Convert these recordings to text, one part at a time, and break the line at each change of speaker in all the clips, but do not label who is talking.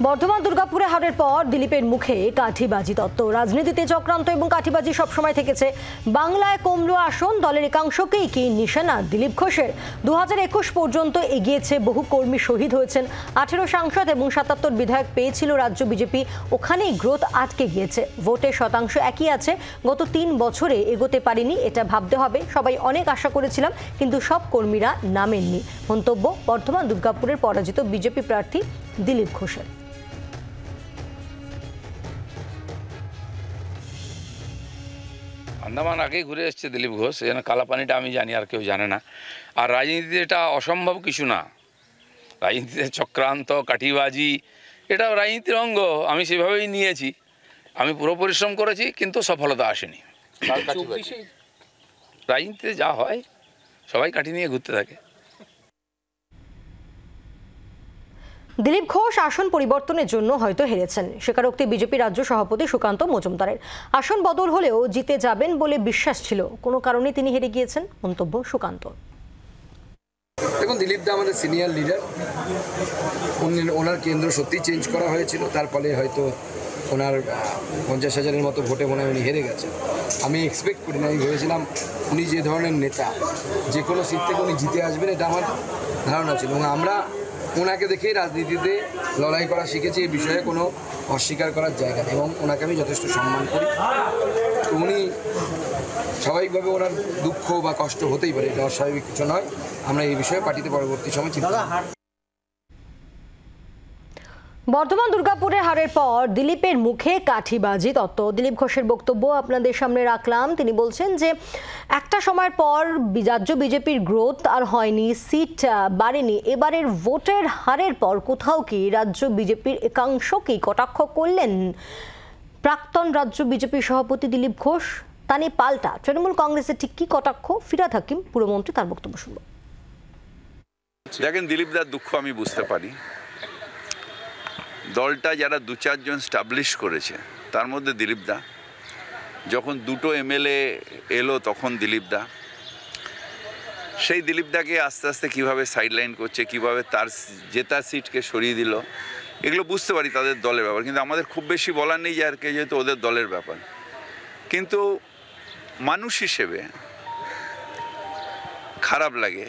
বর্ধমান দুর্গাপুরে হারের পর দিলীপের মুখে কাঠিবাজি তত্ত্ব। রাজনীতিতে চক্রান্ত এবং কাঠিবাজি সবসময় থেকেছে। বাংলায় কমলো আসন, দলের একাংশকেই কি নিশানা দিলীপ ঘোষের? 2021 পর্যন্ত এগিয়েছে, বহু কর্মী শহীদ হয়েছেন, 18 সাংসদ এবং 77 বিধায়ক পেয়েছিল রাজ্য বিজেপি। ওখানেই গ্রোথ আটকে গিয়েছে। ভোটের শতাংশ একই আছে, গত 3 বছরে এগোতে পারেনি, এটা ভাবতে হবে। সবাই অনেক আশা করেছিলাম, কিন্তু সব কর্মীরা নামেননি। মন্তব্য বর্ধমান দুর্গাপুরের পরাজিত বিজেপি প্রার্থী দিলীপ ঘোষের।
আন্দামান আগেই ঘুরে এসছে দিলীপ ঘোষ, যেন কালাপানিটা আমি জানি, আর কেউ জানে না। আর রাজনীতিতে এটা অসম্ভব কিছু না। রাজনীতিতে চক্রান্ত, কাঠিবাজি, এটাও রাজনীতির অঙ্গ। আমি সেভাবেই নিয়েছি। আমি পুরো পরিশ্রম করেছি, কিন্তু সফলতা আসেনি। রাজনীতিতে যা হয়, সবাই কাঠি নিয়ে ঘুরতে থাকে।
দিলীপ ঘোষ আসন পরিবর্তনের জন্য হয়তো হেরেছেন, স্বীকারোক্তি বিজেপি রাজ্য সভাপতি সুকান্ত মজুমদারের। আসন বদল হলেও জিতে যাবেন বলে বিশ্বাস ছিল, কোনো কারণে তিনি হেরে গিয়েছেন, মন্তব্য সুকান্ত।
দেখুন, দিলীপ দা আমাদের সিনিয়র লিডার, ওনার কেন্দ্র সত্যি চেঞ্জ করা হয়েছিল, তার ফলে হয়তো ওনার 50,000-এর মতো ভোটে মনে হয় উনি হেরে গেছেন। আমি এক্সপেক্ট করি না, আমি ভেবেছিলাম উনি যে ধরনের নেতা, যে কোনো সিট থেকে উনি জিতে আসবেন, এটা আমার ধারণা ছিল। এবং আমরা ওনাকে দেখেই রাজনীতিতে লড়াই করা শিখেছি, এই বিষয়ে কোনো অস্বীকার করার জায়গা নেই, এবং ওনাকে আমি যথেষ্ট সম্মান করি। তো উনি স্বাভাবিকভাবে ওনার দুঃখ বা কষ্ট হতেই পারে, এটা অস্বাভাবিক কিছু নয়। আমরা এই বিষয়ে পার্টিতে পরবর্তী সময় চিন্তা করব।
বর্ধমান দুর্গাপুরের হারের পর দিলীপের মুখে কাঠিবাজি তত্ত্ব। দিলীপ ঘোষের বক্তব্য আপনাদের সামনে রাখলাম। তিনি বলছেন যে একটা সময়ের পর রাজ্য বিজেপির গ্রোথ আর হয়নি, সিট বাড়েনি। এবারের ভোটের হারের পর কোথাও কি রাজ্য বিজেপির একাংশকেই কটাক্ষ করলেন প্রাক্তন রাজ্য বিজেপি সভাপতি দিলীপ ঘোষ? তা নিয়ে পাল্টা তৃণমূল কংগ্রেসের ঠিক কি কটাক্ষ? ফিরহাদ হাকিম পুরমন্ত্রী, তার বক্তব্য শুনব।
দেখেন, দিলীপ দার দুঃখ আমি বুঝতে পারি। দলটা যারা 2-4 জন স্টাবলিশ করেছে, তার মধ্যে দিলীপ দা। যখন 2টো এমএলএ এলো, তখন দিলীপ দা। সেই দিলীপ দাকে আস্তে আস্তে কীভাবে সাইডলাইন করছে, কীভাবে তার জেতার সিটকে সরিয়ে দিল, এগুলো বুঝতে পারি তাদের দলের ব্যাপার। কিন্তু আমাদের খুব বেশি বলার নেই যে আর কে, যেহেতু ওদের দলের ব্যাপার। কিন্তু মানুষ হিসেবে খারাপ লাগে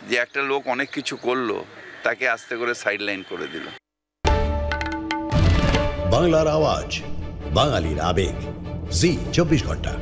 যে একটা লোক অনেক কিছু করলো, তাকে আস্তে করে সাইডলাইন করে দিল।
বাংলার আওয়াজ, বাঙালির আবেগ, জি 24 ঘন্টা।